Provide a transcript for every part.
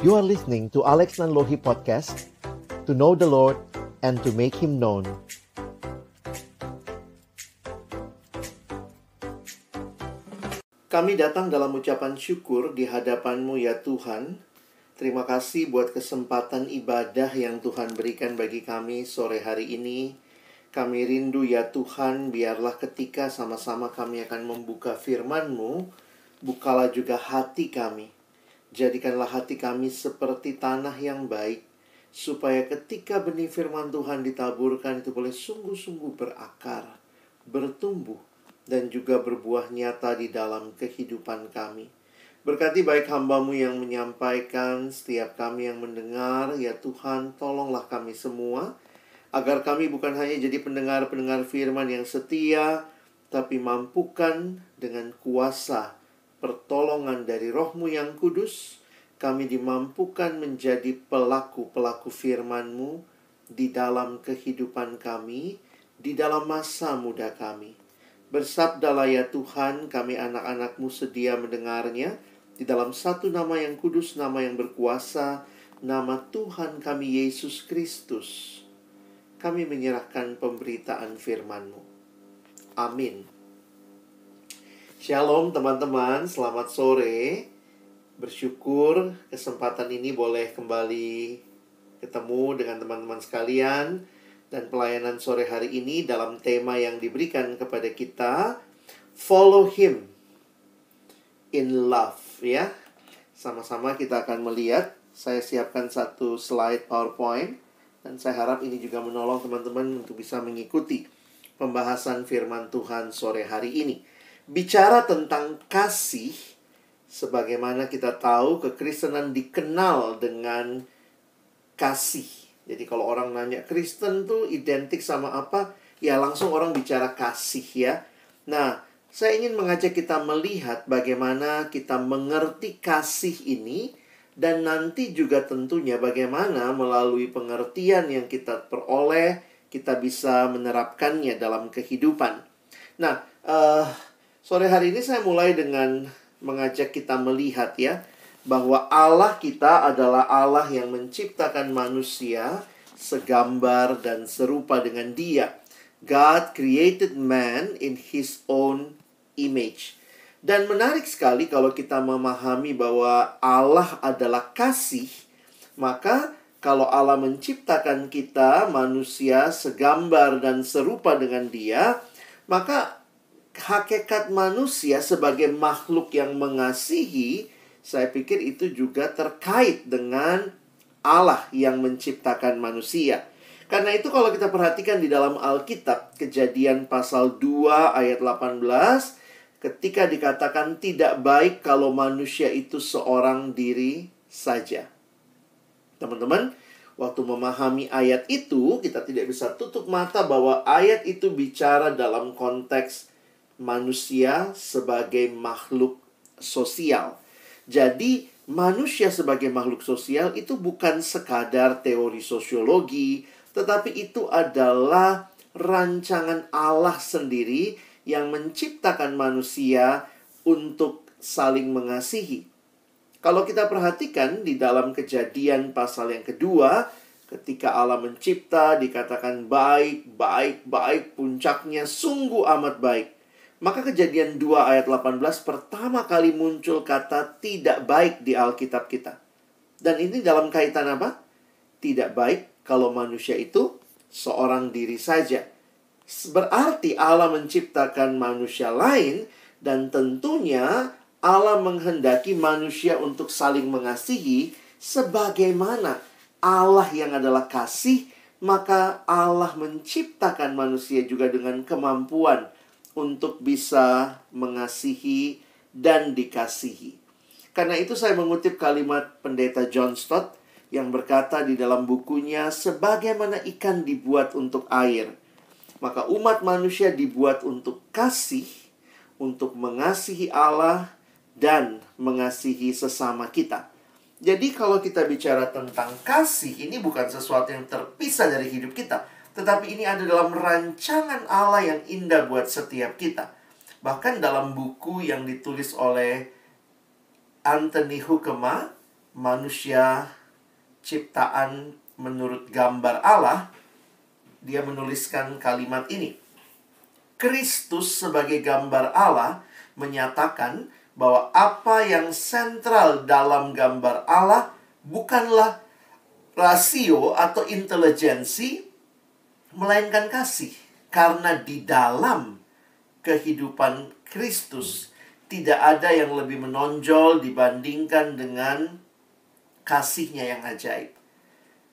You are listening to Alex Nanlohi Podcast, to know the Lord and to make Him known. Kami datang dalam ucapan syukur di hadapan-Mu ya Tuhan. Terima kasih buat kesempatan ibadah yang Tuhan berikan bagi kami sore hari ini. Kami rindu ya Tuhan, biarlah ketika sama-sama kami akan membuka firman-Mu, bukalah juga hati kami. Jadikanlah hati kami seperti tanah yang baik, supaya ketika benih firman Tuhan ditaburkan itu boleh sungguh-sungguh berakar, bertumbuh, dan juga berbuah nyata di dalam kehidupan kami. Berkati baik hamba-Mu yang menyampaikan, setiap kami yang mendengar, ya Tuhan, tolonglah kami semua, agar kami bukan hanya jadi pendengar-pendengar firman yang setia, tapi mampukan dengan kuasa pertolongan dari Roh-Mu yang kudus, kami dimampukan menjadi pelaku-pelaku firman-Mu di dalam kehidupan kami, di dalam masa muda kami. Bersabdalah ya Tuhan, kami anak-anak-Mu sedia mendengarnya, di dalam satu nama yang kudus, nama yang berkuasa, nama Tuhan kami Yesus Kristus. Kami menyerahkan pemberitaan firman-Mu. Amin. Shalom teman-teman, selamat sore. Bersyukur kesempatan ini boleh kembali ketemu dengan teman-teman sekalian. Dan pelayanan sore hari ini dalam tema yang diberikan kepada kita, Follow Him in Love, ya. Sama-sama kita akan melihat. Saya siapkan satu slide PowerPoint, dan saya harap ini juga menolong teman-teman untuk bisa mengikuti pembahasan firman Tuhan sore hari ini. Bicara tentang kasih, sebagaimana kita tahu kekristenan dikenal dengan kasih. Jadi kalau orang nanya Kristen tuh identik sama apa? Ya langsung orang bicara kasih ya. Nah, saya ingin mengajak kita melihat bagaimana kita mengerti kasih ini. Dan nanti juga tentunya bagaimana melalui pengertian yang kita peroleh, kita bisa menerapkannya dalam kehidupan. Nah, sore hari ini saya mulai dengan mengajak kita melihat ya, bahwa Allah kita adalah Allah yang menciptakan manusia segambar dan serupa dengan Dia. God created man in His own image. Dan menarik sekali kalau kita memahami bahwa Allah adalah kasih, maka kalau Allah menciptakan kita manusia segambar dan serupa dengan Dia, maka hakikat manusia sebagai makhluk yang mengasihi, saya pikir itu juga terkait dengan Allah yang menciptakan manusia. Karena itu kalau kita perhatikan di dalam Alkitab, Kejadian pasal 2 ayat 18, ketika dikatakan tidak baik kalau manusia itu seorang diri saja. Teman-teman, waktu memahami ayat itu, kita tidak bisa tutup mata bahwa ayat itu bicara dalam konteks manusia sebagai makhluk sosial. Jadi, manusia sebagai makhluk sosial itu bukan sekadar teori sosiologi, tetapi itu adalah rancangan Allah sendiri yang menciptakan manusia untuk saling mengasihi. Kalau kita perhatikan di dalam Kejadian pasal yang kedua, ketika Allah mencipta dikatakan baik, baik, baik, puncaknya sungguh amat baik. Maka Kejadian 2 ayat 18 pertama kali muncul kata tidak baik di Alkitab kita. Dan ini dalam kaitan apa? Tidak baik kalau manusia itu seorang diri saja. Berarti Allah menciptakan manusia lain, dan tentunya Allah menghendaki manusia untuk saling mengasihi. Sebagaimana Allah yang adalah kasih, maka Allah menciptakan manusia juga dengan kemampuan untuk bisa mengasihi dan dikasihi. Karena itu saya mengutip kalimat pendeta John Stott yang berkata di dalam bukunya, sebagaimana ikan dibuat untuk air, maka umat manusia dibuat untuk kasih, untuk mengasihi Allah dan mengasihi sesama kita. Jadi kalau kita bicara tentang kasih, ini bukan sesuatu yang terpisah dari hidup kita, tetapi ini ada dalam rancangan Allah yang indah buat setiap kita. Bahkan dalam buku yang ditulis oleh Anthony Hoekema, manusia ciptaan menurut gambar Allah, dia menuliskan kalimat ini. Kristus sebagai gambar Allah menyatakan bahwa apa yang sentral dalam gambar Allah bukanlah rasio atau intelijensi, melainkan kasih. Karena di dalam kehidupan Kristus tidak ada yang lebih menonjol dibandingkan dengan kasihnya yang ajaib.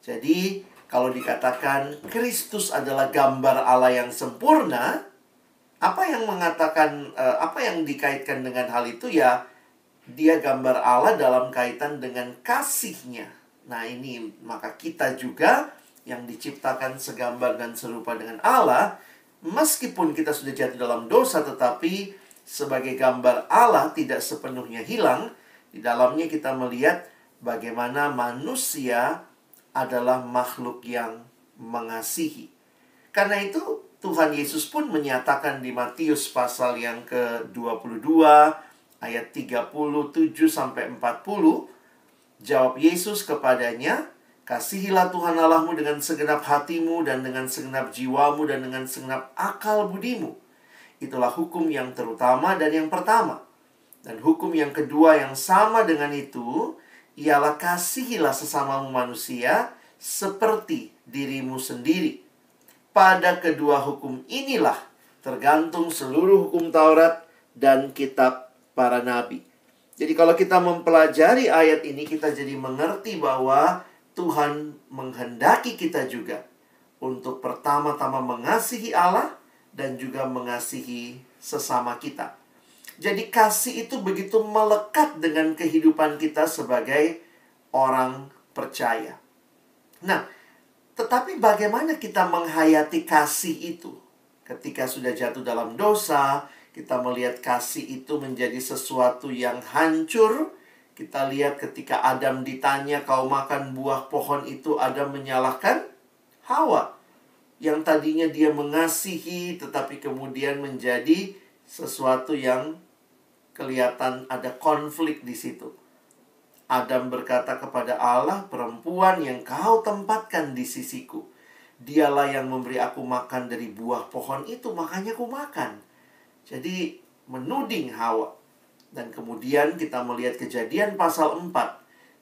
Jadi, kalau dikatakan Kristus adalah gambar Allah yang sempurna, apa yang dikaitkan dengan hal itu ya, dia gambar Allah dalam kaitan dengan kasihnya. Nah ini, maka kita juga yang diciptakan segambar dan serupa dengan Allah, meskipun kita sudah jatuh dalam dosa, tetapi sebagai gambar Allah tidak sepenuhnya hilang. Di dalamnya kita melihat bagaimana manusia adalah makhluk yang mengasihi. Karena itu Tuhan Yesus pun menyatakan di Matius pasal yang ke-22 ayat 37-40, jawab Yesus kepadanya, kasihilah Tuhan Allahmu dengan segenap hatimu dan dengan segenap jiwamu dan dengan segenap akal budimu. Itulah hukum yang terutama dan yang pertama. Dan hukum yang kedua yang sama dengan itu ialah kasihilah sesamamu manusia seperti dirimu sendiri. Pada kedua hukum inilah tergantung seluruh hukum Taurat dan kitab para nabi. Jadi kalau kita mempelajari ayat ini, kita jadi mengerti bahwa Tuhan menghendaki kita juga untuk pertama-tama mengasihi Allah dan juga mengasihi sesama kita. Jadi kasih itu begitu melekat dengan kehidupan kita sebagai orang percaya. Nah, tetapi bagaimana kita menghayati kasih itu? Ketika sudah jatuh dalam dosa, kita melihat kasih itu menjadi sesuatu yang hancur. Kita lihat ketika Adam ditanya, kau makan buah pohon itu, Adam menyalahkan Hawa. Yang tadinya dia mengasihi, tetapi kemudian menjadi sesuatu yang kelihatan ada konflik di situ. Adam berkata kepada Allah, perempuan yang kau tempatkan di sisiku, dialah yang memberi aku makan dari buah pohon itu, makanya aku makan. Jadi menuding Hawa. Dan kemudian kita melihat Kejadian pasal 4.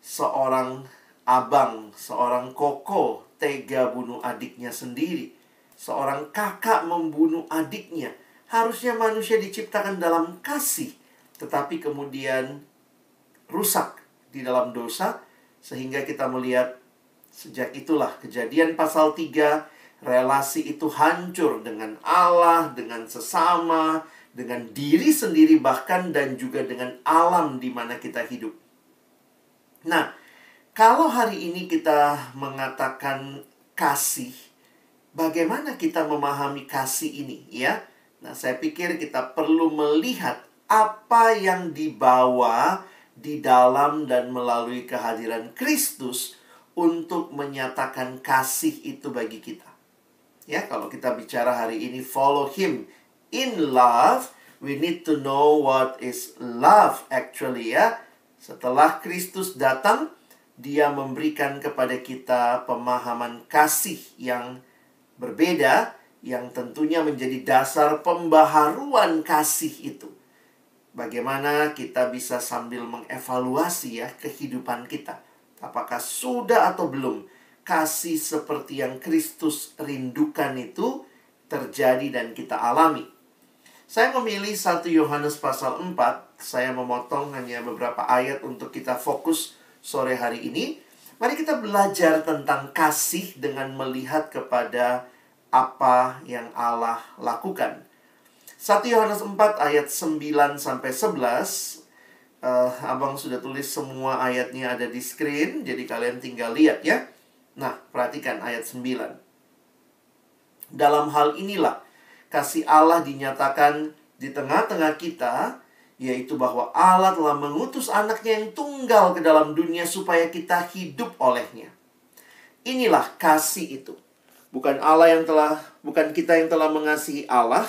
Seorang abang, seorang koko tega bunuh adiknya sendiri. Seorang kakak membunuh adiknya. Harusnya manusia diciptakan dalam kasih, tetapi kemudian rusak di dalam dosa. Sehingga kita melihat sejak itulah Kejadian pasal 3, relasi itu hancur dengan Allah, dengan sesama, dengan diri sendiri bahkan, dan juga dengan alam di mana kita hidup. Nah, kalau hari ini kita mengatakan kasih, bagaimana kita memahami kasih ini, ya? Nah, saya pikir kita perlu melihat apa yang dibawa di dalam dan melalui kehadiran Kristus untuk menyatakan kasih itu bagi kita. Ya, kalau kita bicara hari ini follow him in love, we need to know what is love actually, ya. Setelah Kristus datang, dia memberikan kepada kita pemahaman kasih yang berbeda, yang tentunya menjadi dasar pembaharuan kasih itu. Bagaimana kita bisa sambil mengevaluasi ya kehidupan kita. Apakah sudah atau belum kasih seperti yang Kristus rindukan itu terjadi dan kita alami. Saya memilih 1 Yohanes pasal 4. Saya memotong hanya beberapa ayat untuk kita fokus sore hari ini. Mari kita belajar tentang kasih dengan melihat kepada apa yang Allah lakukan. 1 Yohanes 4 ayat 9-11. Abang sudah tulis semua ayatnya ada di screen, jadi kalian tinggal lihat ya. Nah, perhatikan ayat 9. Dalam hal inilah kasih Allah dinyatakan di tengah-tengah kita, yaitu bahwa Allah telah mengutus anaknya yang tunggal ke dalam dunia supaya kita hidup olehnya. Inilah kasih itu. Bukan kita yang telah mengasihi Allah,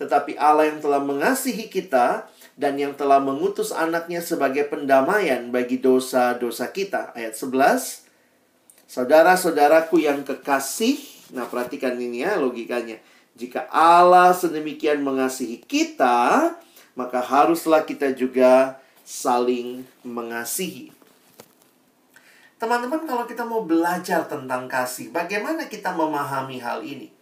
tetapi Allah yang telah mengasihi kita dan yang telah mengutus anaknya sebagai pendamaian bagi dosa-dosa kita. Ayat 11. Saudara-saudaraku yang kekasih, nah perhatikan ini ya logikanya. Jika Allah sedemikian mengasihi kita, maka haruslah kita juga saling mengasihi. Teman-teman, kalau kita mau belajar tentang kasih, bagaimana kita memahami hal ini?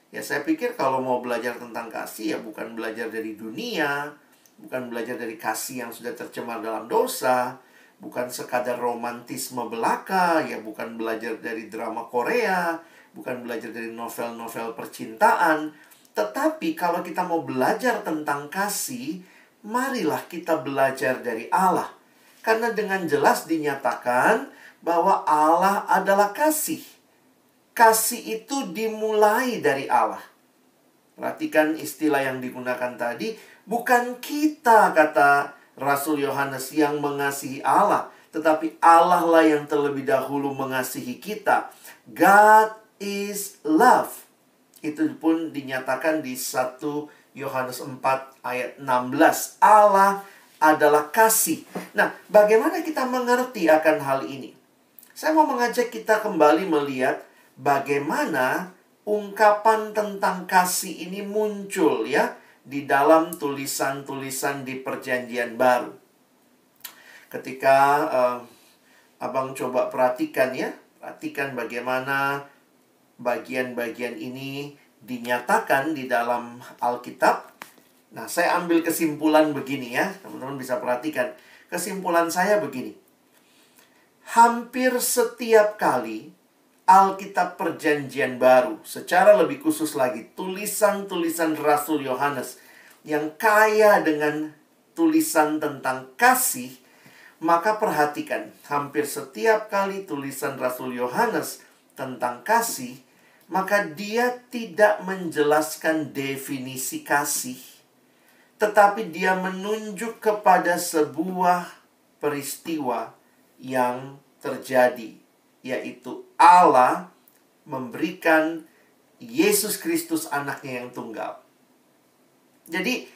Ya, saya pikir kalau mau belajar tentang kasih, ya bukan belajar dari dunia, bukan belajar dari kasih yang sudah tercemar dalam dosa, bukan sekadar romantisme belaka, ya bukan belajar dari drama Korea, bukan belajar dari novel-novel percintaan. Tetapi kalau kita mau belajar tentang kasih, marilah kita belajar dari Allah. Karena dengan jelas dinyatakan bahwa Allah adalah kasih. Kasih itu dimulai dari Allah. Perhatikan istilah yang digunakan tadi. Bukan kita, kata Rasul Yohanes, yang mengasihi Allah, tetapi Allah lah yang terlebih dahulu mengasihi kita. God is love. Itu pun dinyatakan di 1 Yohanes 4 ayat 16. Allah adalah kasih. Nah, bagaimana kita mengerti akan hal ini? Saya mau mengajak kita kembali melihat bagaimana ungkapan tentang kasih ini muncul ya di dalam tulisan-tulisan di Perjanjian Baru. Ketika Abang coba perhatikan ya, perhatikan bagaimana bagian-bagian ini dinyatakan di dalam Alkitab. Nah, saya ambil kesimpulan begini ya, teman-teman bisa perhatikan. Kesimpulan saya begini. Hampir setiap kali Alkitab Perjanjian Baru, secara lebih khusus lagi tulisan-tulisan Rasul Yohanes yang kaya dengan tulisan tentang kasih, maka perhatikan, hampir setiap kali tulisan Rasul Yohanes tentang kasih, maka dia tidak menjelaskan definisi kasih, tetapi dia menunjuk kepada sebuah peristiwa yang terjadi, yaitu Allah memberikan Yesus Kristus anaknya yang tunggal. Jadi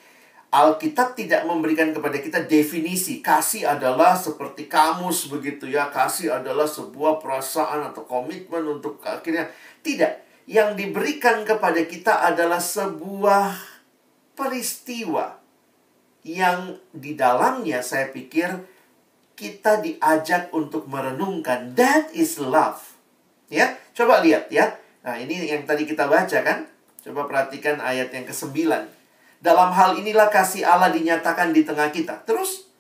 Alkitab tidak memberikan kepada kita definisi kasih adalah seperti kamus begitu ya, kasih adalah sebuah perasaan atau komitmen untuk akhirnya. Tidak, yang diberikan kepada kita adalah sebuah peristiwa yang di dalamnya saya pikir kita diajak untuk merenungkan. That is love. Ya, coba lihat ya. Nah, ini yang tadi kita baca kan? Coba perhatikan ayat yang ke-9. Dalam hal inilah kasih Allah dinyatakan di tengah kita. Terus,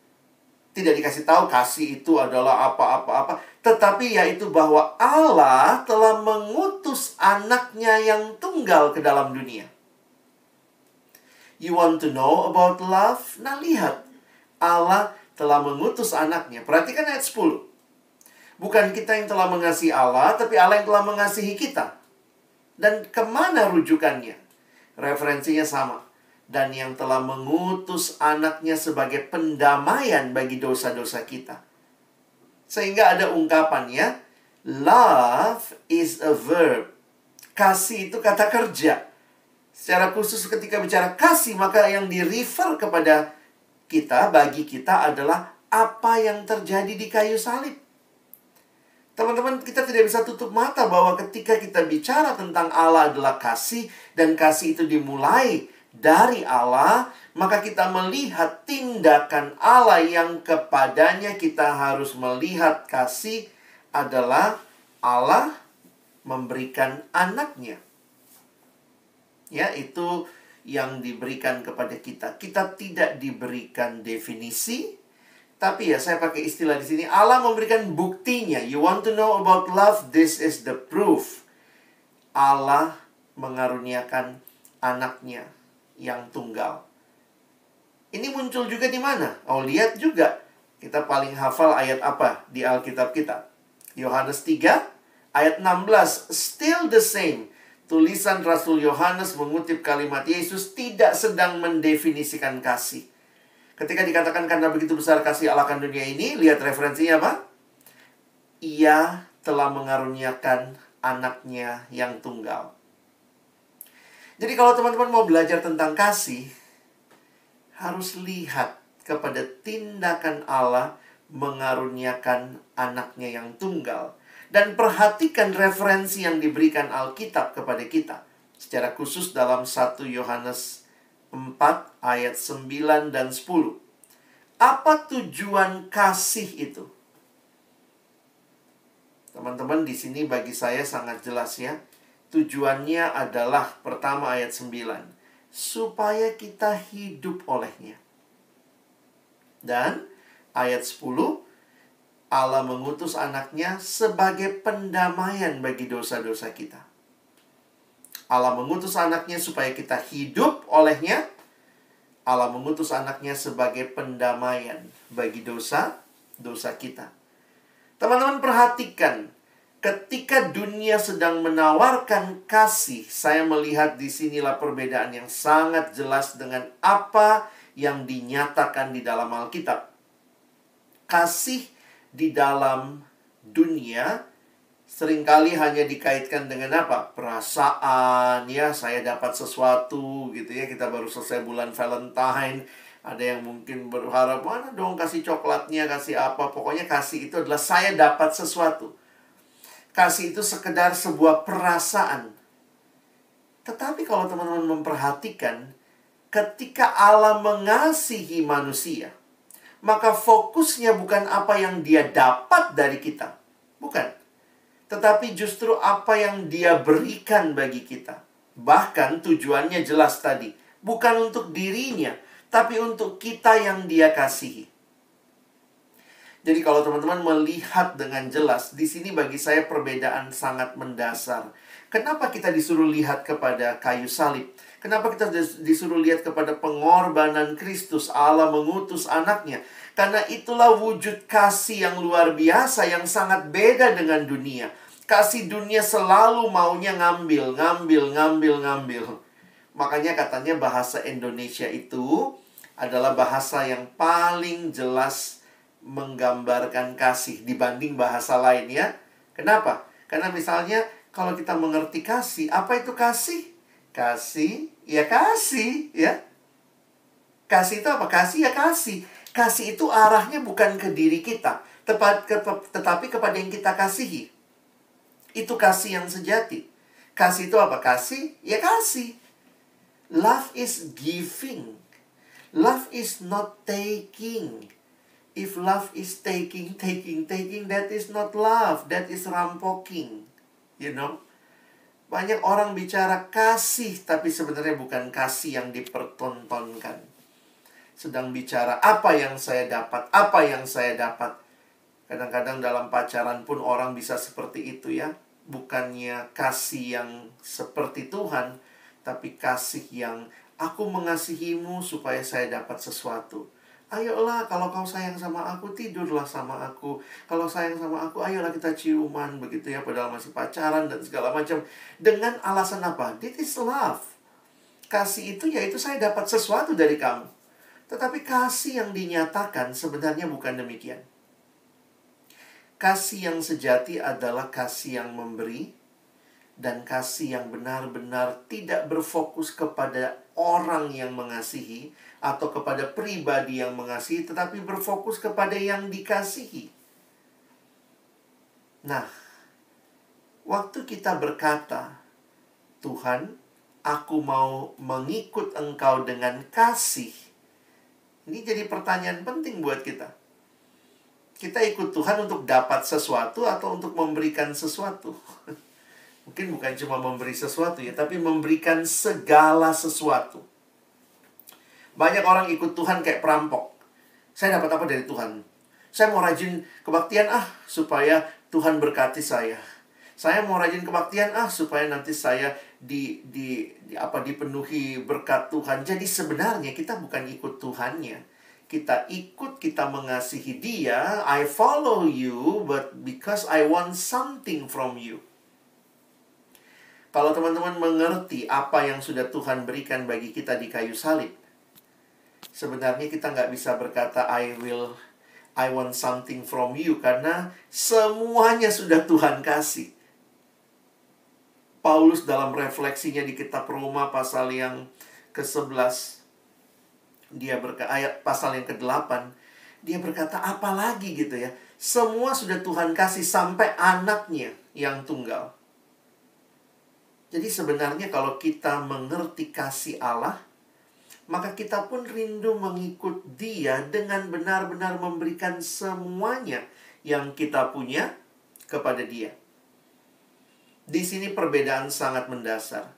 tidak dikasih tahu kasih itu adalah apa-apa-apa. Tetapi yaitu bahwa Allah telah mengutus anaknya yang tunggal ke dalam dunia. You want to know about love? Nah, lihat. Allah telah mengutus anaknya. Perhatikan ayat 10. Bukan kita yang telah mengasihi Allah, tapi Allah yang telah mengasihi kita. Dan kemana rujukannya? Referensinya sama. Dan yang telah mengutus anaknya sebagai pendamaian bagi dosa-dosa kita. Sehingga ada ungkapan ya, love is a verb. Kasih itu kata kerja. Secara khusus ketika bicara kasih, maka yang di-refer kepada kita, bagi kita adalah apa yang terjadi di kayu salib. Teman-teman, kita tidak bisa tutup mata bahwa ketika kita bicara tentang Allah adalah kasih, dan kasih itu dimulai dari Allah, maka kita melihat tindakan Allah yang kepadanya kita harus melihat kasih adalah Allah memberikan anaknya. Ya, itu yang diberikan kepada kita. Kita tidak diberikan definisi, tapi ya saya pakai istilah di sini, Allah memberikan buktinya. You want to know about love? This is the proof. Allah mengaruniakan anaknya yang tunggal. Ini muncul juga di mana? Oh, lihat juga. Kita paling hafal ayat apa di Alkitab kita? Yohanes 3 ayat 16. Still the same. Tulisan Rasul Yohanes mengutip kalimat Yesus tidak sedang mendefinisikan kasih. Ketika dikatakan karena begitu besar kasih Allah akan dunia ini, lihat referensinya apa? Ia telah mengaruniakan anaknya yang tunggal. Jadi kalau teman-teman mau belajar tentang kasih, harus lihat kepada tindakan Allah mengaruniakan anaknya yang tunggal. Dan perhatikan referensi yang diberikan Alkitab kepada kita. Secara khusus dalam 1 Yohanes 4 ayat 9 dan 10. Apa tujuan kasih itu? Teman-teman, di sini bagi saya sangat jelas ya. Tujuannya adalah pertama ayat 9. Supaya kita hidup olehnya. Dan ayat 10. Allah mengutus anaknya sebagai pendamaian bagi dosa-dosa kita. Allah mengutus anaknya supaya kita hidup olehnya. Allah mengutus anaknya sebagai pendamaian bagi dosa-dosa kita. Teman-teman perhatikan, ketika dunia sedang menawarkan kasih, saya melihat di sinilah perbedaan yang sangat jelas dengan apa yang dinyatakan di dalam Alkitab. Kasih di dalam dunia seringkali hanya dikaitkan dengan apa? Perasaan, ya, saya dapat sesuatu gitu ya. Kita baru selesai bulan Valentine. Ada yang mungkin berharap, mana dong kasih coklatnya, kasih apa. Pokoknya kasih itu adalah saya dapat sesuatu. Kasih itu sekedar sebuah perasaan. Tetapi kalau teman-teman memperhatikan, ketika Allah mengasihi manusia, maka fokusnya bukan apa yang dia dapat dari kita. Bukan. Tetapi justru apa yang dia berikan bagi kita. Bahkan tujuannya jelas tadi. Bukan untuk dirinya, tapi untuk kita yang dia kasihi. Jadi kalau teman-teman melihat dengan jelas, di sini bagi saya perbedaan sangat mendasar. Kenapa kita disuruh lihat kepada kayu salib? Kenapa kita disuruh lihat kepada pengorbanan Kristus, Allah mengutus anaknya? Karena itulah wujud kasih yang luar biasa, yang sangat beda dengan dunia. Kasih dunia selalu maunya ngambil. Makanya katanya bahasa Indonesia itu adalah bahasa yang paling jelas menggambarkan kasih dibanding bahasa lain ya. Kenapa? Karena misalnya kalau kita mengerti kasih, apa itu kasih? Kasih, ya kasih, ya. Kasih itu apa? Kasih, ya kasih. Kasih itu arahnya bukan ke diri kita, tetapi kepada yang kita kasihi. Itu kasih yang sejati. Kasih itu apa? Kasih, ya kasih. Love is giving. Love is not taking. If love is taking, that is not love. That is rampoking. You know? Banyak orang bicara kasih, tapi sebenarnya bukan kasih yang dipertontonkan. Sedang bicara apa yang saya dapat, apa yang saya dapat. Kadang-kadang dalam pacaran pun orang bisa seperti itu ya. Bukannya kasih yang seperti Tuhan, tapi kasih yang aku mengasihimu supaya saya dapat sesuatu. Ayolah, kalau kau sayang sama aku, tidurlah sama aku. Kalau sayang sama aku, ayolah kita ciuman, begitu ya, padahal masih pacaran dan segala macam. Dengan alasan apa? This is love. Kasih itu yaitu saya dapat sesuatu dari kamu. Tetapi kasih yang dinyatakan sebenarnya bukan demikian. Kasih yang sejati adalah kasih yang memberi. Dan kasih yang benar-benar tidak berfokus kepada orang yang mengasihi atau kepada pribadi yang mengasihi, tetapi berfokus kepada yang dikasihi. Nah, waktu kita berkata, Tuhan, aku mau mengikut Engkau dengan kasih. Ini jadi pertanyaan penting buat kita. Kita ikut Tuhan untuk dapat sesuatu atau untuk memberikan sesuatu? Mungkin bukan cuma memberi sesuatu ya, tapi memberikan segala sesuatu. Banyak orang ikut Tuhan kayak perampok. Saya dapat apa dari Tuhan? Saya mau rajin kebaktian supaya Tuhan berkati saya. Saya mau rajin kebaktian supaya nanti saya dipenuhi berkat Tuhan. Jadi sebenarnya kita bukan ikut Tuhannya. Kita ikut, kita mengasihi Dia. I follow you, but because I want something from you. Kalau teman-teman mengerti apa yang sudah Tuhan berikan bagi kita di kayu salib, sebenarnya kita nggak bisa berkata, I want something from you. Karena semuanya sudah Tuhan kasih. Paulus dalam refleksinya di kitab Roma pasal yang ke-11. Dia ayat pasal yang ke-8, dia berkata, apalagi gitu ya. Semua sudah Tuhan kasih sampai anaknya yang tunggal. Jadi sebenarnya kalau kita mengerti kasih Allah, maka kita pun rindu mengikut Dia dengan benar-benar memberikan semuanya yang kita punya kepada Dia. Di sini perbedaan sangat mendasar.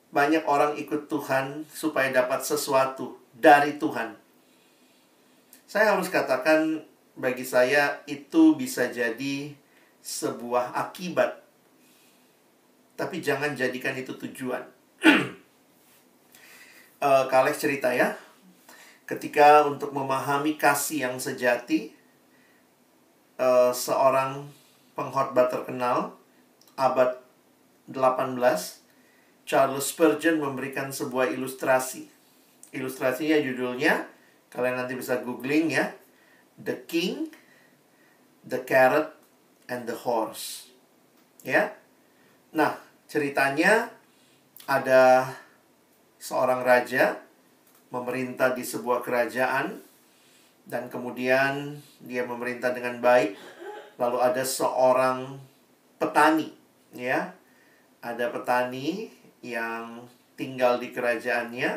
Banyak orang ikut Tuhan supaya dapat sesuatu dari Tuhan. Saya harus katakan, bagi saya itu bisa jadi sebuah akibat. Tapi jangan jadikan itu tujuan. Kak Alex cerita ya, ketika untuk memahami kasih yang sejati, seorang pengkhotbah terkenal abad 18, Charles Spurgeon, memberikan sebuah ilustrasi. Ilustrasinya judulnya, kalian nanti bisa googling ya, The King, the Carrot, and the Horse. Ya. Nah, ceritanya ada seorang raja memerintah di sebuah kerajaan, dan kemudian dia memerintah dengan baik. Lalu ada seorang petani, ya. Ada petani yang tinggal di kerajaannya,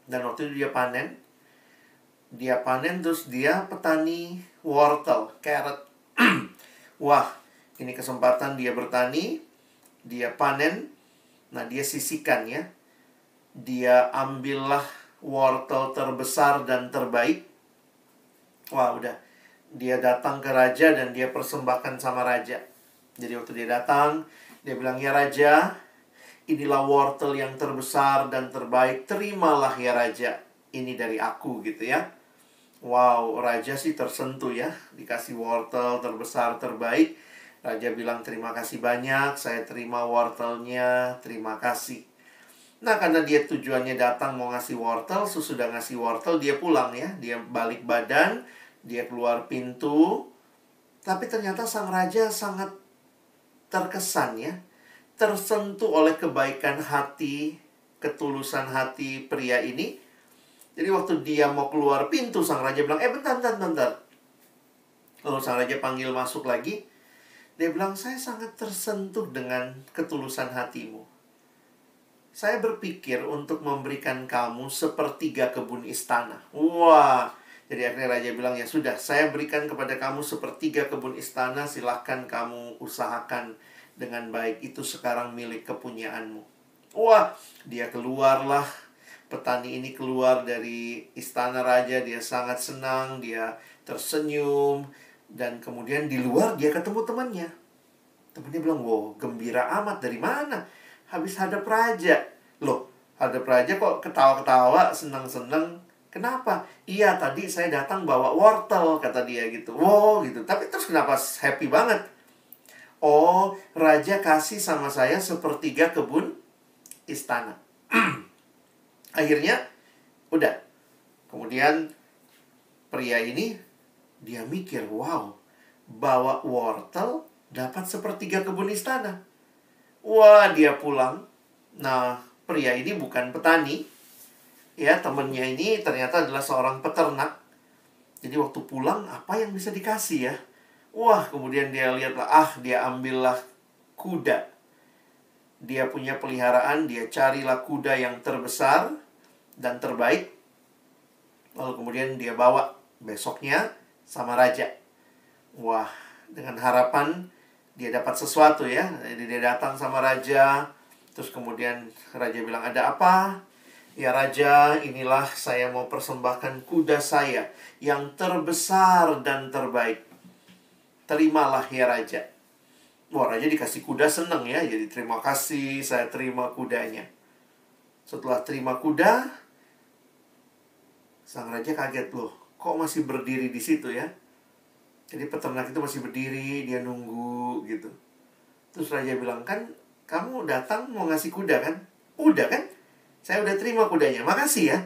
dan waktu itu dia panen. Dia panen, terus dia petani wortel, carrot. Wah, ini kesempatan dia bertani, dia panen. Nah, dia sisihkan ya. Dia ambillah wortel terbesar dan terbaik. Wah, udah. Dia datang ke raja dan dia persembahkan sama raja. Jadi waktu dia datang, dia bilang, ya raja, inilah wortel yang terbesar dan terbaik. Terimalah ya raja, ini dari aku gitu ya. Wow, raja sih tersentuh ya. Dikasih wortel terbesar terbaik. Raja bilang, terima kasih banyak, saya terima wortelnya, terima kasih. Nah, karena dia tujuannya datang mau ngasih wortel, sesudah ngasih wortel dia pulang ya. Dia balik badan, dia keluar pintu. Tapi ternyata sang raja sangat terkesan ya, tersentuh oleh kebaikan hati, ketulusan hati pria ini. Jadi waktu dia mau keluar pintu, sang raja bilang, bentar. Lalu sang raja panggil masuk lagi. Dia bilang, saya sangat tersentuh dengan ketulusan hatimu. Saya berpikir untuk memberikan kamu sepertiga kebun istana. Wah, jadi akhirnya raja bilang, ya sudah, saya berikan kepada kamu sepertiga kebun istana. Silahkan kamu usahakan dengan baik. Itu sekarang milik kepunyaanmu. Wah, dia keluarlah. Petani ini keluar dari istana raja. Dia sangat senang, dia tersenyum. Dan kemudian di luar dia ketemu temannya. Temannya bilang, wow, gembira amat, dari mana? Habis hadap raja. Loh, hadap raja kok ketawa-ketawa, senang-senang. Kenapa? Iya, tadi saya datang bawa wortel, kata dia gitu. Wow, gitu. Tapi terus kenapa happy banget? Oh, raja kasih sama saya sepertiga kebun istana. Akhirnya, udah. Kemudian, pria ini, dia mikir, wow, bawa wortel, dapat sepertiga kebun istana. Wah, dia pulang. Nah, pria ini bukan petani. Ya, temennya ini ternyata adalah seorang peternak. Jadi waktu pulang, apa yang bisa dikasih ya? Wah, kemudian dia lihatlah, dia ambillah kuda. Dia punya peliharaan, dia carilah kuda yang terbesar dan terbaik. Lalu kemudian dia bawa besoknya sama raja. Wah, dengan harapan dia dapat sesuatu ya. Jadi dia datang sama raja. Terus kemudian raja bilang, ada apa? Ya raja, inilah saya mau persembahkan kuda saya yang terbesar dan terbaik. Terimalah ya raja. Wah, raja dikasih kuda seneng ya. Jadi terima kasih, saya terima kudanya. Setelah terima kuda, sang raja kaget, loh, kok masih berdiri di situ ya? Jadi peternak itu masih berdiri, dia nunggu gitu. Terus raja bilang, kan kamu datang mau ngasih kuda kan? Udah kan? Saya udah terima kudanya, makasih ya.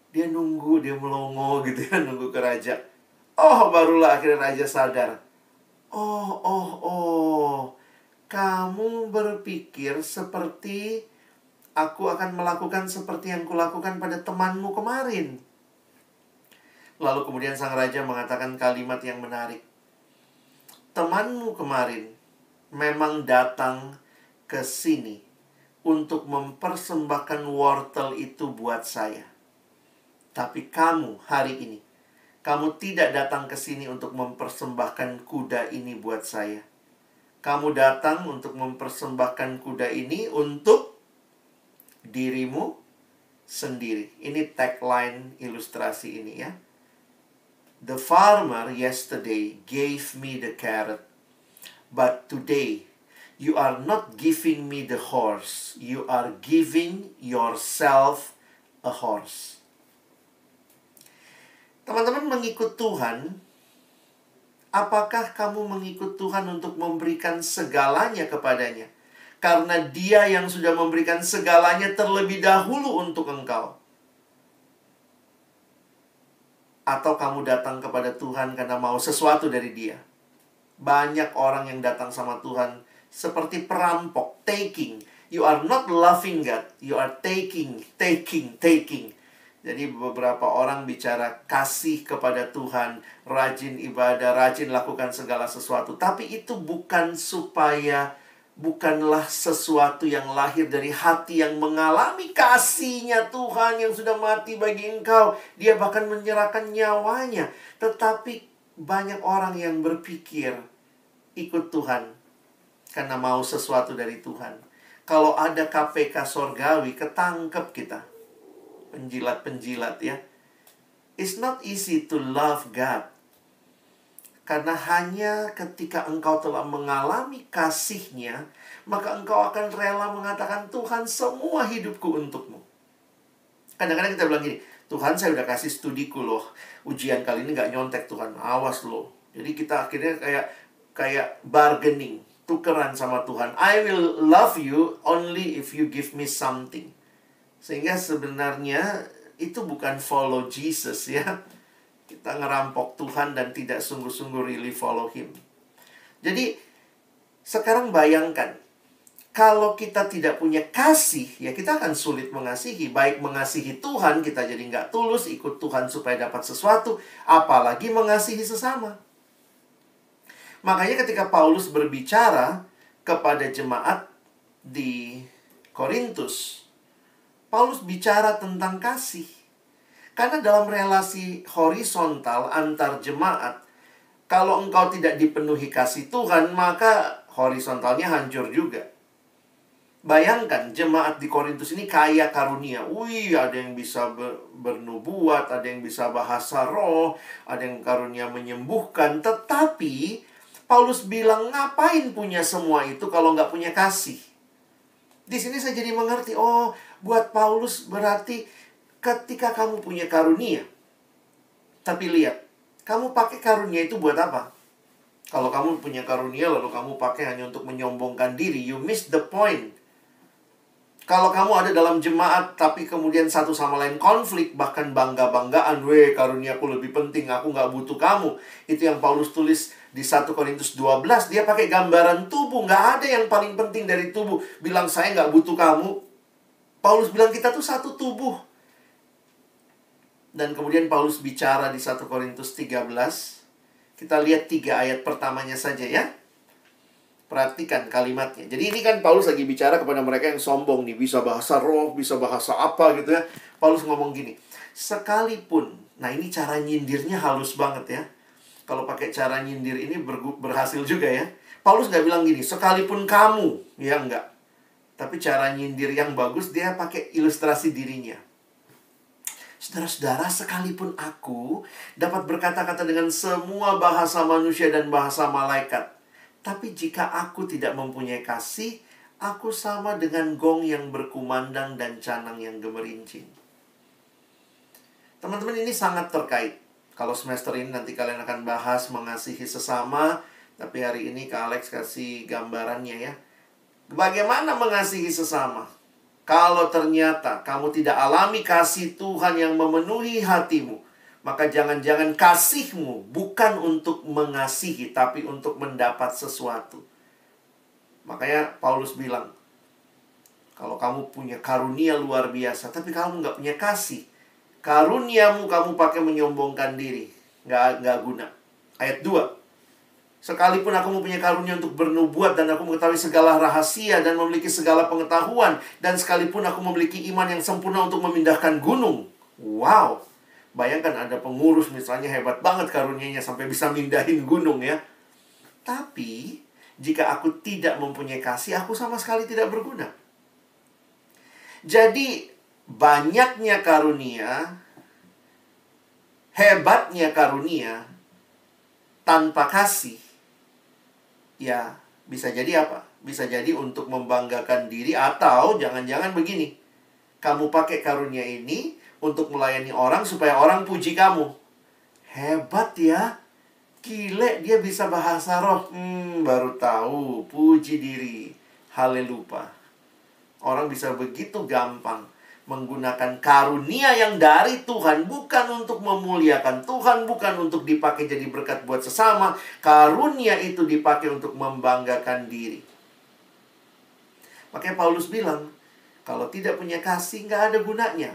Dia nunggu, dia melongo gitu ya, nunggu ke raja. Oh, barulah akhirnya raja sadar. Oh, kamu berpikir seperti Aku akan melakukan seperti yang kulakukan pada temanmu kemarin. Lalu kemudian sang raja mengatakan kalimat yang menarik. Temanmu kemarin memang datang ke sini untuk mempersembahkan wortel itu buat saya. Tapi kamu hari ini, kamu tidak datang ke sini untuk mempersembahkan kuda ini buat saya. Kamu datang untuk mempersembahkan kuda ini untuk dirimu sendiri. Ini tagline ilustrasi ini ya. The farmer yesterday gave me the carrot, but today you are not giving me the horse. You are giving yourself a horse. Teman-teman mengikut Tuhan, apakah kamu mengikut Tuhan untuk memberikan segalanya kepadanya? Karena Dia yang sudah memberikan segalanya terlebih dahulu untuk engkau. Atau kamu datang kepada Tuhan karena mau sesuatu dari Dia. Banyak orang yang datang sama Tuhan seperti perampok, taking. You are not loving God, you are taking. Jadi beberapa orang bicara kasih kepada Tuhan, rajin ibadah, rajin lakukan segala sesuatu. Tapi itu bukanlah sesuatu yang lahir dari hati yang mengalami kasihnya Tuhan yang sudah mati bagi engkau. Dia bahkan menyerahkan nyawanya. Tetapi banyak orang yang berpikir ikut Tuhan karena mau sesuatu dari Tuhan. Kalau ada KPK sorgawi, ketangkep kita. Penjilat-penjilat ya. It's not easy to love God. Karena hanya ketika engkau telah mengalami kasih-Nya, maka engkau akan rela mengatakan, Tuhan, semua hidupku untukmu. Kadang-kadang kita bilang gini, Tuhan, saya udah kasih studiku loh. Ujian kali ini gak nyontek Tuhan, awas loh. Jadi kita akhirnya kayak bargaining, tukeran sama Tuhan. I will love you only if you give me something. Sehingga sebenarnya itu bukan follow Jesus ya. Kita ngerampok Tuhan dan tidak sungguh-sungguh really follow Him. Jadi, sekarang bayangkan, kalau kita tidak punya kasih, ya kita akan sulit mengasihi. Baik mengasihi Tuhan, kita jadi nggak tulus, ikut Tuhan supaya dapat sesuatu. Apalagi mengasihi sesama. Makanya ketika Paulus berbicara kepada jemaat di Korintus, Paulus bicara tentang kasih. Karena dalam relasi horizontal antar jemaat, kalau engkau tidak dipenuhi kasih Tuhan, maka horizontalnya hancur juga. Bayangkan, jemaat di Korintus ini kaya karunia. Wih, ada yang bisa bernubuat, ada yang bisa bahasa roh, ada yang karunia menyembuhkan. Tetapi, Paulus bilang, ngapain punya semua itu kalau nggak punya kasih? Di sini saya jadi mengerti, oh, buat Paulus berarti ketika kamu punya karunia, tapi lihat, kamu pakai karunia itu buat apa? Kalau kamu punya karunia lalu kamu pakai hanya untuk menyombongkan diri, you miss the point. Kalau kamu ada dalam jemaat, tapi kemudian satu sama lain konflik, bahkan bangga-banggaan, weh karuniaku lebih penting, aku nggak butuh kamu. Itu yang Paulus tulis di 1 Korintus 12, dia pakai gambaran tubuh, nggak ada yang paling penting dari tubuh. Bilang saya nggak butuh kamu. Paulus bilang kita tuh satu tubuh. Dan kemudian Paulus bicara di 1 Korintus 13. Kita lihat 3 ayat pertamanya saja ya. Perhatikan kalimatnya. Jadi ini kan Paulus lagi bicara kepada mereka yang sombong nih. Bisa bahasa roh, bisa bahasa apa gitu ya. Paulus ngomong gini. Sekalipun, nah ini cara nyindirnya halus banget ya. Kalau pakai cara nyindir ini berhasil juga ya. Paulus gak bilang gini, sekalipun kamu. Ya enggak. Tapi cara nyindir yang bagus, dia pakai ilustrasi dirinya. Saudara-saudara, sekalipun aku dapat berkata-kata dengan semua bahasa manusia dan bahasa malaikat, tapi jika aku tidak mempunyai kasih, aku sama dengan gong yang berkumandang dan canang yang gemerincing. Teman-teman, ini sangat terkait. Kalau semester ini nanti kalian akan bahas mengasihi sesama, tapi hari ini Kak Alex kasih gambarannya ya. Bagaimana mengasihi sesama? Kalau ternyata kamu tidak alami kasih Tuhan yang memenuhi hatimu, maka jangan-jangan kasihmu bukan untuk mengasihi, tapi untuk mendapat sesuatu. Makanya Paulus bilang, Kalau kamu punya karunia luar biasa, tapi kamu nggak punya kasih, karuniamu kamu pakai menyombongkan diri, nggak guna. Ayat 2. Sekalipun aku mempunyai karunia untuk bernubuat dan aku mengetahui segala rahasia dan memiliki segala pengetahuan, dan sekalipun aku memiliki iman yang sempurna untuk memindahkan gunung. Wow. Bayangkan ada pengurus misalnya hebat banget karunianya sampai bisa mindahin gunung ya. Tapi jika aku tidak mempunyai kasih, aku sama sekali tidak berguna. Jadi banyaknya karunia, hebatnya karunia tanpa kasih, ya, bisa jadi apa? Bisa jadi untuk membanggakan diri, atau jangan-jangan begini. Kamu pakai karunia ini untuk melayani orang supaya orang puji kamu. Hebat ya. Gile, dia bisa bahasa roh. Baru tahu. Puji diri. Haleluya. Orang bisa begitu gampang menggunakan karunia yang dari Tuhan, bukan untuk memuliakan Tuhan, bukan untuk dipakai jadi berkat buat sesama. Karunia itu dipakai untuk membanggakan diri. Makanya Paulus bilang, kalau tidak punya kasih, nggak ada gunanya.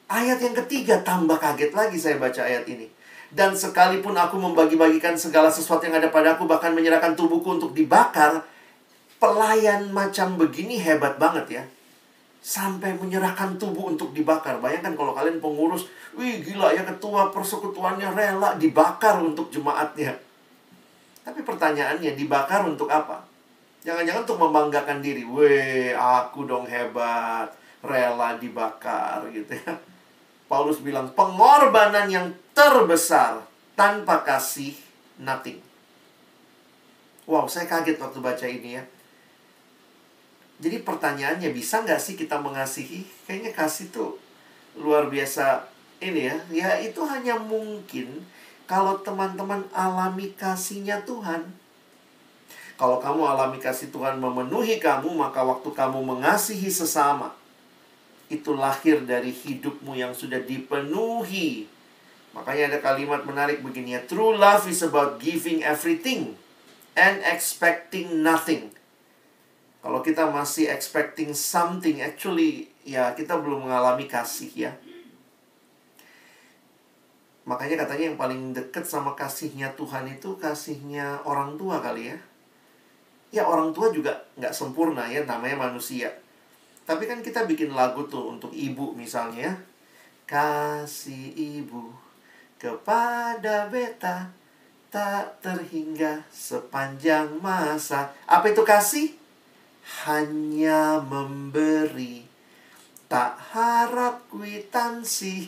Ayat yang ketiga, tambah kaget lagi saya baca ayat ini. Dan sekalipun aku membagi-bagikan segala sesuatu yang ada padaku, bahkan menyerahkan tubuhku untuk dibakar, pelayan macam begini hebat banget ya. Sampai menyerahkan tubuh untuk dibakar. Bayangkan kalau kalian pengurus, wih gila ya, ketua persekutuannya rela dibakar untuk jemaatnya. Tapi pertanyaannya, dibakar untuk apa? Jangan-jangan untuk membanggakan diri. Weh, aku dong hebat, rela dibakar gitu ya. Paulus bilang, pengorbanan yang terbesar tanpa kasih, nothing. Wow, saya kaget waktu baca ini ya. Jadi pertanyaannya, bisa nggak sih kita mengasihi? Kayaknya kasih tuh luar biasa ini ya. Ya itu hanya mungkin kalau teman-teman alami kasihnya Tuhan. Kalau kamu alami kasih Tuhan memenuhi kamu, maka waktu kamu mengasihi sesama, itu lahir dari hidupmu yang sudah dipenuhi. Makanya ada kalimat menarik begini ya. True love is about giving everything and expecting nothing. Kalau kita masih expecting something, actually, ya kita belum mengalami kasih ya. Makanya katanya yang paling dekat sama kasihnya Tuhan itu kasihnya orang tua kali ya. Ya orang tua juga nggak sempurna ya, namanya manusia. Tapi kan kita bikin lagu tuh untuk ibu misalnya. Kasih ibu kepada beta tak terhingga sepanjang masa. Apa itu kasih? Hanya memberi, tak harap kwitansi.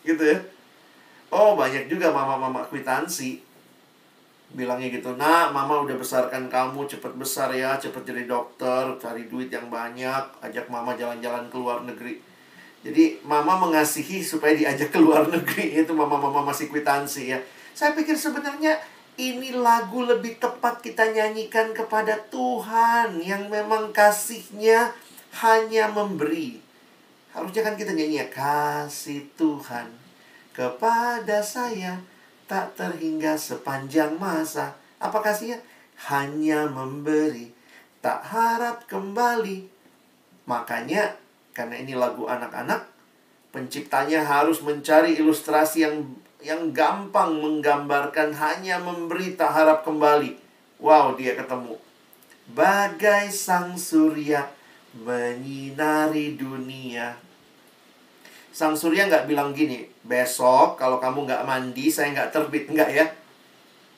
Gitu ya. Oh banyak juga mama-mama kwitansi bilangnya gitu, nak, mama udah besarkan kamu, cepet besar ya, cepet jadi dokter, cari duit yang banyak, ajak mama jalan-jalan ke luar negeri. Jadi mama mengasihi supaya diajak ke luar negeri. Itu mama-mama masih kwitansi ya. Saya pikir sebenarnya ini lagu lebih tepat kita nyanyikan kepada Tuhan yang memang kasihnya hanya memberi. Harusnya kan kita nyanyi ya, kasih Tuhan kepada saya tak terhingga sepanjang masa. Apa kasihnya? Hanya memberi, tak harap kembali. Makanya karena ini lagu anak-anak, penciptanya harus mencari ilustrasi yang gampang menggambarkan hanya memberi tak harap kembali. Wow, dia ketemu. Bagai sang surya menyinari dunia. Sang surya nggak bilang gini, besok kalau kamu nggak mandi, saya nggak terbit. Nggak ya.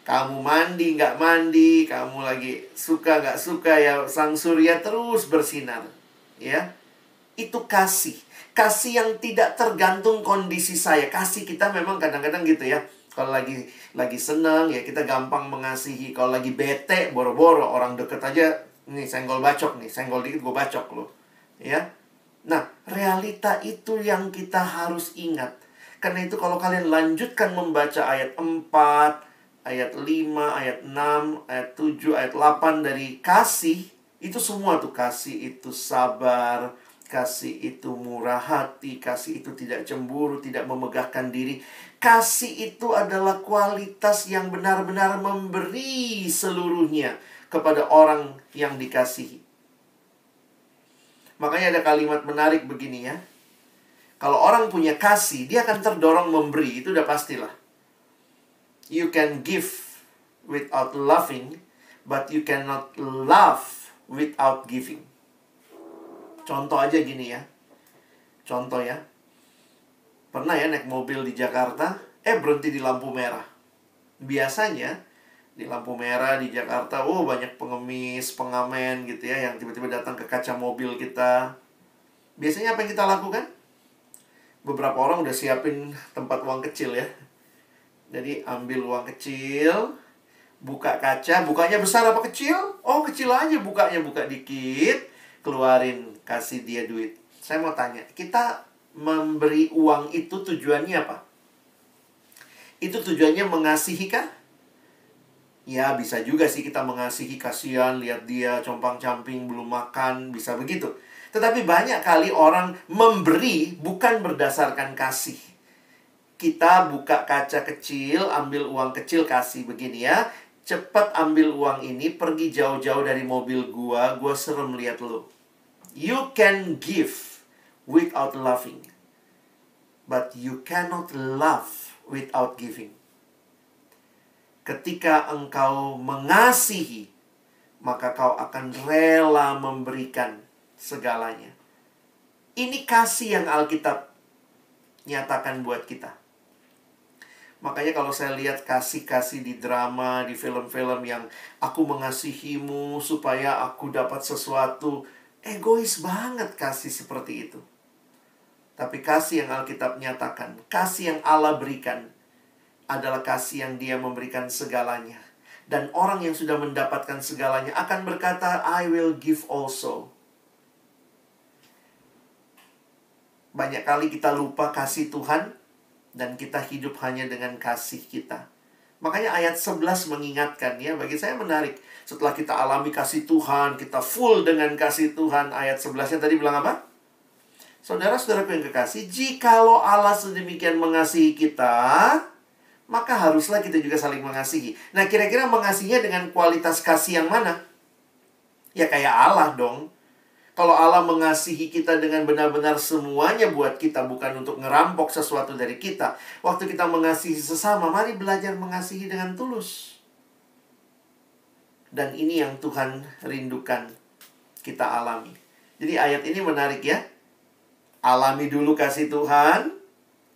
Kamu mandi, nggak mandi, kamu lagi suka, nggak suka ya, sang surya terus bersinar. Ya, itu kasih. Kasih yang tidak tergantung kondisi saya. Kasih kita memang kadang-kadang gitu ya. Kalau lagi senang ya kita gampang mengasihi. Kalau lagi bete, boro-boro orang deket aja, nih senggol bacok nih, senggol dikit gue bacok loh. Ya. Nah, realita itu yang kita harus ingat. Karena itu kalau kalian lanjutkan membaca ayat 4, ayat 5, ayat 6, ayat 7, ayat 8 dari kasih, itu semua tuh kasih itu sabar, kasih itu murah hati, kasih itu tidak cemburu, tidak memegahkan diri. Kasih itu adalah kualitas yang benar-benar memberi seluruhnya kepada orang yang dikasihi. Makanya ada kalimat menarik begini ya. Kalau orang punya kasih, dia akan terdorong memberi. Itu udah pastilah. You can give without loving, but you cannot love without giving. Contoh aja gini ya. Contoh ya. Pernah ya naik mobil di Jakarta, berhenti di lampu merah. Biasanya di lampu merah di Jakarta, banyak pengemis, pengamen gitu ya, yang tiba-tiba datang ke kaca mobil kita. Biasanya apa yang kita lakukan? Beberapa orang udah siapin tempat uang kecil ya. Jadi ambil uang kecil, buka kaca, bukanya besar apa kecil? Oh, kecil aja bukanya, buka dikit, keluarin, kasih dia duit. Saya mau tanya, kita memberi uang itu tujuannya apa? Itu tujuannya mengasihi kah? Ya, bisa juga sih kita mengasihi, kasihan, lihat dia compang-camping, belum makan, bisa begitu. Tetapi banyak kali orang memberi bukan berdasarkan kasih. Kita buka kaca kecil, ambil uang kecil, kasih begini ya. Cepat ambil uang ini, pergi jauh-jauh dari mobil gua serem lihat lo. You can give without loving, but you cannot love without giving. Ketika engkau mengasihi, maka kau akan rela memberikan segalanya. Ini kasih yang Alkitab nyatakan buat kita. Makanya kalau saya lihat kasih-kasih di drama, di film-film yang aku mengasihimu supaya aku dapat sesuatu, egois banget kasih seperti itu. Tapi kasih yang Alkitab nyatakan, kasih yang Allah berikan, adalah kasih yang Dia memberikan segalanya. Dan orang yang sudah mendapatkan segalanya akan berkata, I will give also. Banyak kali kita lupa kasih Tuhan, dan kita hidup hanya dengan kasih kita. Makanya ayat 11 mengingatkan ya, bagi saya menarik. Setelah kita alami kasih Tuhan, kita full dengan kasih Tuhan. Ayat 11-nya tadi bilang apa? Saudara-saudaraku yang kekasih, jikalau Allah sedemikian mengasihi kita, maka haruslah kita juga saling mengasihi. Nah, kira-kira mengasihinya dengan kualitas kasih yang mana? Ya kayak Allah dong. Kalau Allah mengasihi kita dengan benar-benar semuanya buat kita, bukan untuk ngerampok sesuatu dari kita. Waktu kita mengasihi sesama, mari belajar mengasihi dengan tulus. Dan ini yang Tuhan rindukan kita alami. Jadi ayat ini menarik ya. Alami dulu kasih Tuhan.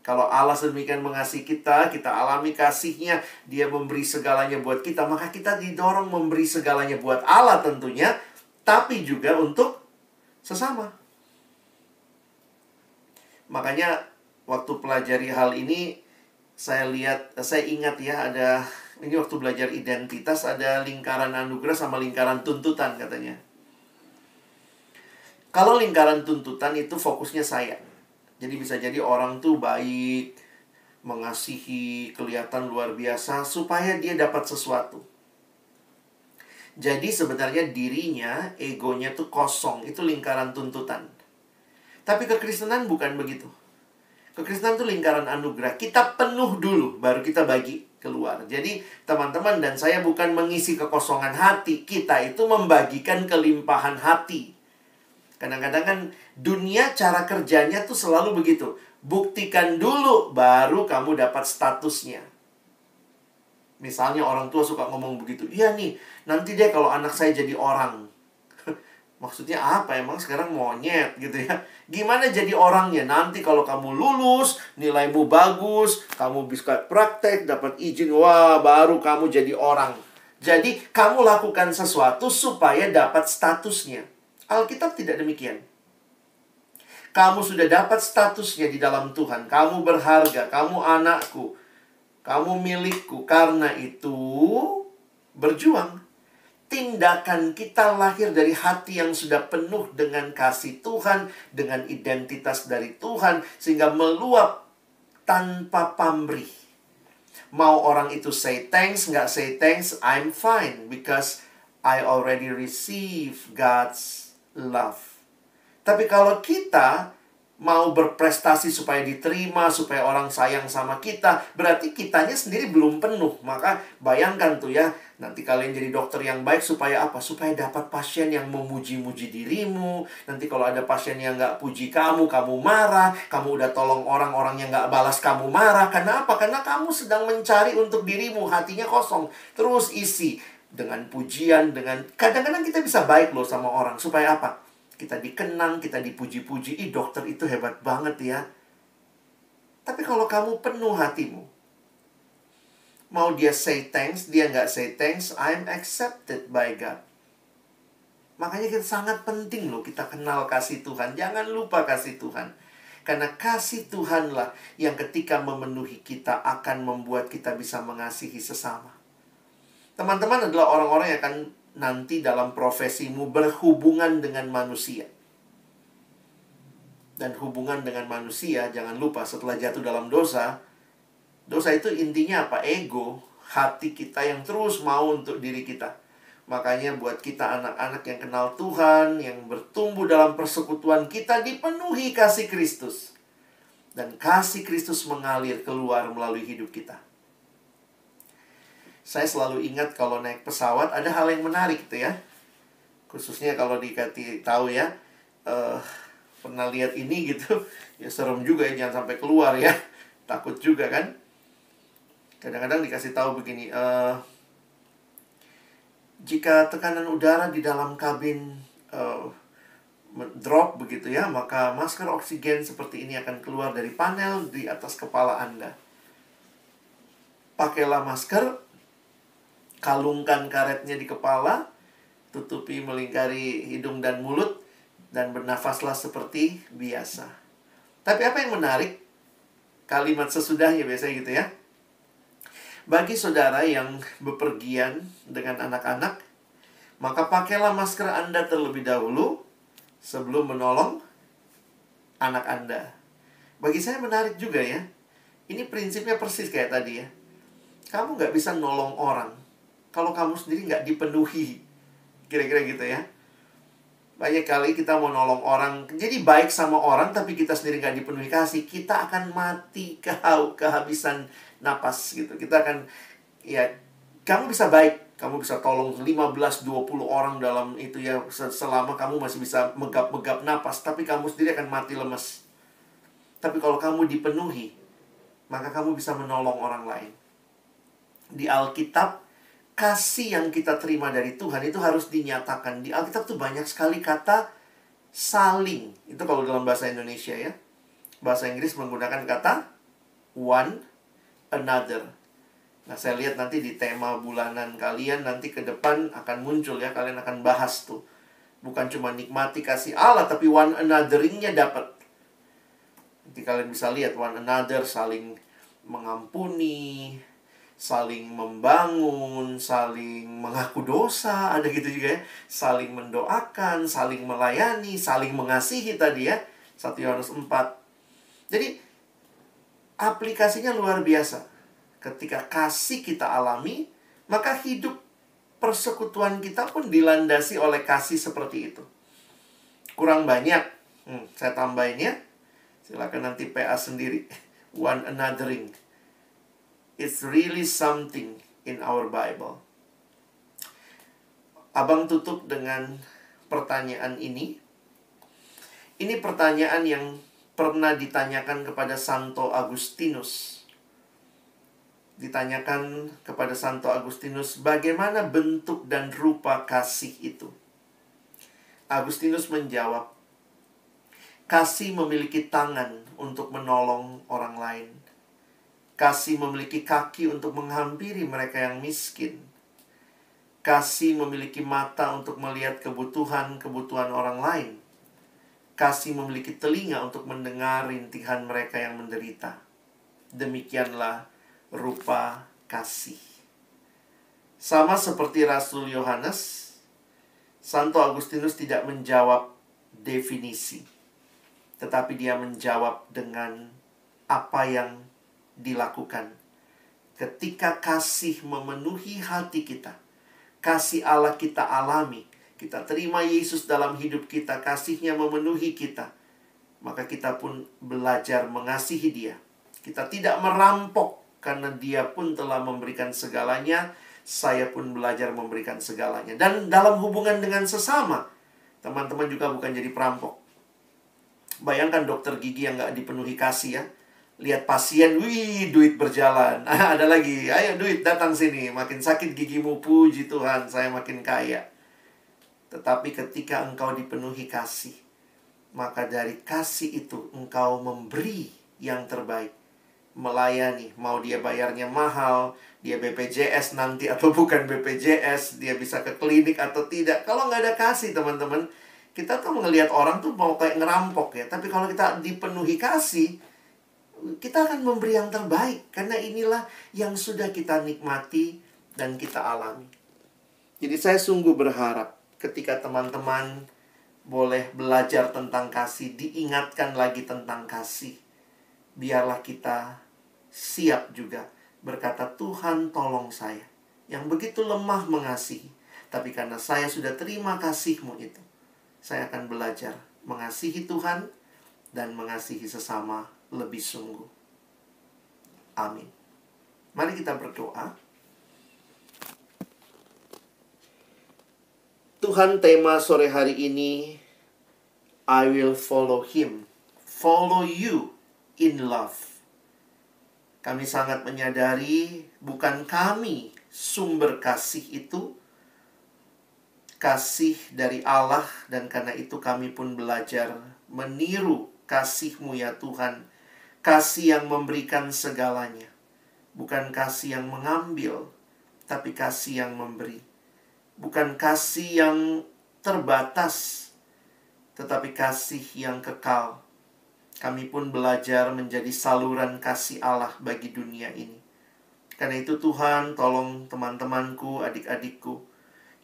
Kalau Allah sedemikian mengasihi kita, kita alami kasih-Nya, Dia memberi segalanya buat kita, maka kita didorong memberi segalanya buat Allah tentunya, tapi juga untuk sesama. Makanya waktu pelajari hal ini, saya ingat ya, ini waktu belajar identitas, ada lingkaran anugerah sama lingkaran tuntutan katanya. Kalau lingkaran tuntutan itu fokusnya saya. Jadi bisa jadi orang tuh baik, mengasihi, kelihatan luar biasa, supaya dia dapat sesuatu. Jadi sebenarnya dirinya, egonya tuh kosong. Itu lingkaran tuntutan. Tapi kekristenan bukan begitu. Kekristenan tuh lingkaran anugerah. Kita penuh dulu, baru kita bagi keluar. Jadi teman-teman dan saya bukan mengisi kekosongan hati. Kita itu membagikan kelimpahan hati. Kadang-kadang kan dunia cara kerjanya tuh selalu begitu. Buktikan dulu, baru kamu dapat statusnya. Misalnya orang tua suka ngomong begitu. Iya nih, nanti deh kalau anak saya jadi orang. Maksudnya apa? Emang sekarang monyet gitu ya. Gimana jadi orangnya? Nanti kalau kamu lulus, nilaimu bagus, kamu bisa praktek, dapat izin, wah baru kamu jadi orang. Jadi kamu lakukan sesuatu supaya dapat statusnya. Alkitab tidak demikian. Kamu sudah dapat statusnya di dalam Tuhan. Kamu berharga, kamu anakku, kamu milikku. Karena itu, berjuang. Tindakan kita lahir dari hati yang sudah penuh dengan kasih Tuhan, dengan identitas dari Tuhan, sehingga meluap tanpa pamrih. Mau orang itu say thanks, nggak say thanks, I'm fine. Because I already receive God's love. Tapi kalau kita mau berprestasi supaya diterima, supaya orang sayang sama kita, berarti kitanya sendiri belum penuh. Maka bayangkan tuh ya, nanti kalian jadi dokter yang baik supaya apa? Supaya dapat pasien yang memuji-muji dirimu. Nanti kalau ada pasien yang nggak puji kamu, kamu marah. Kamu udah tolong orang-orang yang nggak balas, kamu marah. Karena apa? Karena kamu sedang mencari untuk dirimu, hatinya kosong. Terus isi dengan pujian, dengan kadang-kadang kita bisa baik loh sama orang. Supaya apa? Kita dikenang, kita dipuji-puji. Ih, dokter itu hebat banget ya. Tapi kalau kamu penuh hatimu, mau dia say thanks, dia nggak say thanks, I'm accepted by God. Makanya kita sangat penting loh kita kenal kasih Tuhan. Jangan lupa kasih Tuhan. Karena kasih Tuhanlah yang ketika memenuhi kita akan membuat kita bisa mengasihi sesama. Teman-teman adalah orang-orang yang akan nanti dalam profesimu berhubungan dengan manusia. Dan hubungan dengan manusia, jangan lupa setelah jatuh dalam dosa, dosa itu intinya apa? Ego, hati kita yang terus mau untuk diri kita. Makanya buat kita anak-anak yang kenal Tuhan, yang bertumbuh dalam persekutuan, kita dipenuhi kasih Kristus. Dan kasih Kristus mengalir keluar melalui hidup kita. Saya selalu ingat kalau naik pesawat ada hal yang menarik gitu ya. Khususnya kalau dikasih tahu ya, pernah lihat ini gitu, ya serem juga ya, jangan sampai keluar ya. Takut juga kan. Kadang-kadang dikasih tahu begini, jika tekanan udara di dalam kabin drop begitu ya, maka masker oksigen seperti ini akan keluar dari panel di atas kepala Anda. Pakailah masker, kalungkan karetnya di kepala, tutupi melingkari hidung dan mulut, dan bernafaslah seperti biasa. Tapi apa yang menarik? Kalimat sesudahnya biasanya gitu ya. Bagi saudara yang bepergian dengan anak-anak, maka pakailah masker Anda terlebih dahulu sebelum menolong anak Anda. Bagi saya menarik juga ya. Ini prinsipnya persis kayak tadi ya. Kamu nggak bisa nolong orang kalau kamu sendiri nggak dipenuhi. Kira-kira gitu ya. Banyak kali kita mau nolong orang, jadi baik sama orang, tapi kita sendiri nggak dipenuhi kasih, kita akan mati kehabisan napas gitu. Kita akan, ya, kamu bisa baik, kamu bisa tolong 15-20 orang dalam itu ya, selama kamu masih bisa megap-megap napas, tapi kamu sendiri akan mati lemes. Tapi kalau kamu dipenuhi, maka kamu bisa menolong orang lain. Di Alkitab, kasih yang kita terima dari Tuhan itu harus dinyatakan. Di Alkitab tuh banyak sekali kata saling. Itu kalau dalam bahasa Indonesia ya. Bahasa Inggris menggunakan kata one another. Nah, saya lihat nanti di tema bulanan kalian nanti ke depan akan muncul ya. Kalian akan bahas tuh. Bukan cuma nikmati kasih Allah, tapi one another-nya dapat. Nanti kalian bisa lihat one another, saling mengampuni, saling membangun, saling mengaku dosa, ada gitu juga ya. Saling mendoakan, saling melayani, saling mengasihi tadi ya. 1 Yohanes 4. Jadi aplikasinya luar biasa. Ketika kasih kita alami, maka hidup persekutuan kita pun dilandasi oleh kasih seperti itu. Kurang banyak, saya tambahin ya. Silakan nanti PA sendiri. One anothering. It's really something in our Bible. Abang tutup dengan pertanyaan ini. Ini pertanyaan yang pernah ditanyakan kepada Santo Agustinus. Ditanyakan kepada Santo Agustinus, bagaimana bentuk dan rupa kasih itu? Agustinus menjawab, kasih memiliki tangan untuk menolong orang lain. Kasih memiliki kaki untuk menghampiri mereka yang miskin. Kasih memiliki mata untuk melihat kebutuhan orang lain. Kasih memiliki telinga untuk mendengar rintihan mereka yang menderita. Demikianlah rupa kasih. Sama seperti Rasul Yohanes, Santo Agustinus tidak menjawab definisi, tetapi dia menjawab dengan apa yang dilakukan. Ketika kasih memenuhi hati kita, kasih Allah kita alami, kita terima Yesus dalam hidup kita, kasihnya memenuhi kita, maka kita pun belajar mengasihi dia. Kita tidak merampok karena dia pun telah memberikan segalanya. Saya pun belajar memberikan segalanya. Dan dalam hubungan dengan sesama, teman-teman juga bukan jadi perampok. Bayangkan dokter gigi yang gak dipenuhi kasih ya. Lihat pasien, wih duit berjalan. Ada lagi, ayo duit datang sini. Makin sakit gigimu, puji Tuhan saya makin kaya. Tetapi ketika engkau dipenuhi kasih, maka dari kasih itu engkau memberi yang terbaik. Melayani, mau dia bayarnya mahal, dia BPJS nanti atau bukan BPJS, dia bisa ke klinik atau tidak. Kalau nggak ada kasih teman-teman, kita tuh ngelihat orang tuh mau kayak ngerampok ya. Tapi kalau kita dipenuhi kasih, kita akan memberi yang terbaik. Karena inilah yang sudah kita nikmati dan kita alami. Jadi saya sungguh berharap ketika teman-teman boleh belajar tentang kasih, diingatkan lagi tentang kasih. Biarlah kita siap juga berkata, Tuhan tolong saya yang begitu lemah mengasihi. Tapi karena saya sudah terima kasih-Mu itu, saya akan belajar mengasihi Tuhan dan mengasihi sesama lebih sungguh. Amin. Mari kita berdoa. Tuhan, tema sore hari ini, I will follow Him, follow you in love. Kami sangat menyadari bukan kami sumber kasih itu, kasih dari Allah, dan karena itu kami pun belajar meniru kasih-Mu ya Tuhan. Kasih yang memberikan segalanya. Bukan kasih yang mengambil, tapi kasih yang memberi. Bukan kasih yang terbatas, tetapi kasih yang kekal. Kami pun belajar menjadi saluran kasih Allah bagi dunia ini. Karena itu Tuhan, tolong teman-temanku, adik-adikku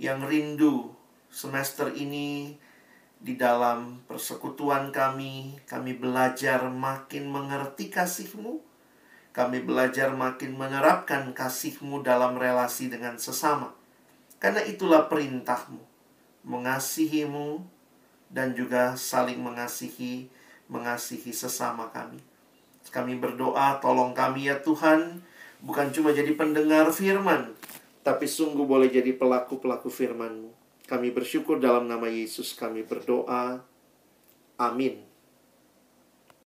yang rindu semester ini di dalam persekutuan kami belajar makin mengerti kasih-Mu. Kami belajar makin menerapkan kasih-Mu dalam relasi dengan sesama. Karena itulah perintah-Mu, mengasihi-Mu dan juga saling mengasihi sesama kami. Kami berdoa, tolong kami ya Tuhan, bukan cuma jadi pendengar firman, tapi sungguh boleh jadi pelaku-pelaku firman-Mu. Kami bersyukur dalam nama Yesus kami berdoa. Amin.